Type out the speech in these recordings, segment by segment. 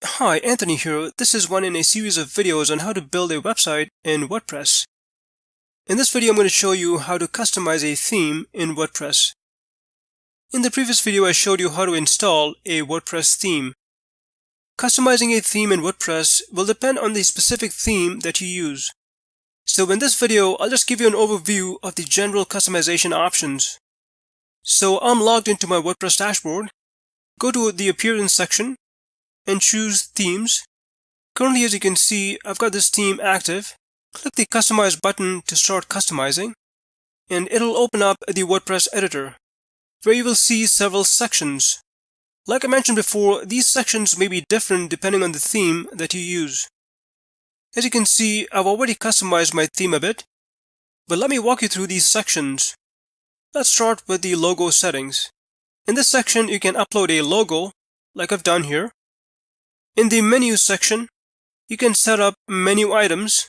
Hi, Anthony here. This is one in a series of videos on how to build a website in WordPress. In this video, I'm going to show you how to customize a theme in WordPress. In the previous video, I showed you how to install a WordPress theme. Customizing a theme in WordPress will depend on the specific theme that you use. So in this video, I'll just give you an overview of the general customization options. So I'm logged into my WordPress dashboard. Go to the Appearance section and choose Themes. Currently, as you can see, I've got this theme active. Click the Customize button to start customizing, and it'll open up the WordPress Editor, where you will see several sections. Like I mentioned before, these sections may be different depending on the theme that you use. As you can see, I've already customized my theme a bit, but let me walk you through these sections. Let's start with the logo settings. In this section, you can upload a logo, like I've done here. In the menu section, you can set up menu items.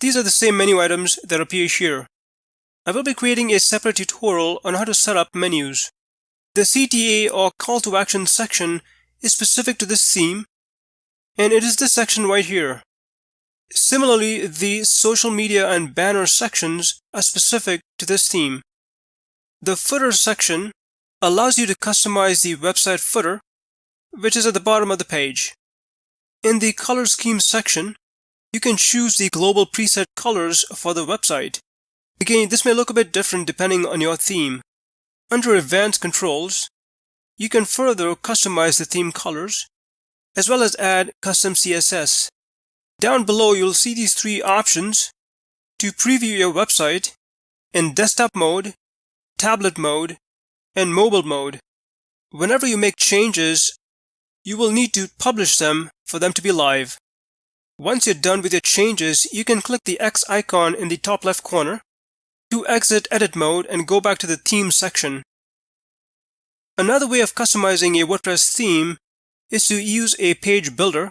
These are the same menu items that appear here. I will be creating a separate tutorial on how to set up menus. The CTA or Call to Action section is specific to this theme, and it is this section right here. Similarly, the social media and banner sections are specific to this theme. The footer section allows you to customize the website footer, which is at the bottom of the page. In the color scheme section, you can choose the global preset colors for the website. Again, this may look a bit different depending on your theme. Under Advanced Controls, you can further customize the theme colors, as well as add custom CSS. Down below, you'll see these three options to preview your website in desktop mode, tablet mode, and mobile mode. Whenever you make changes, you will need to publish them for them to be live. Once you're done with your changes, you can click the X icon in the top left corner to exit edit mode and go back to the theme section. Another way of customizing a WordPress theme is to use a page builder.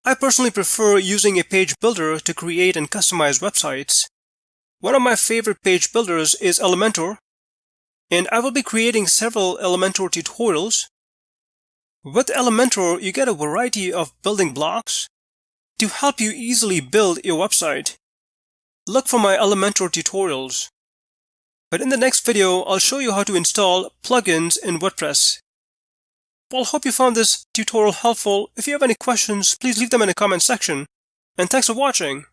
I personally prefer using a page builder to create and customize websites. One of my favorite page builders is Elementor, and I will be creating several Elementor tutorials. With Elementor, you get a variety of building blocks to help you easily build your website. Look for my Elementor tutorials. But in the next video, I'll show you how to install plugins in WordPress. Well, hope you found this tutorial helpful. If you have any questions, please leave them in the comment section. And thanks for watching.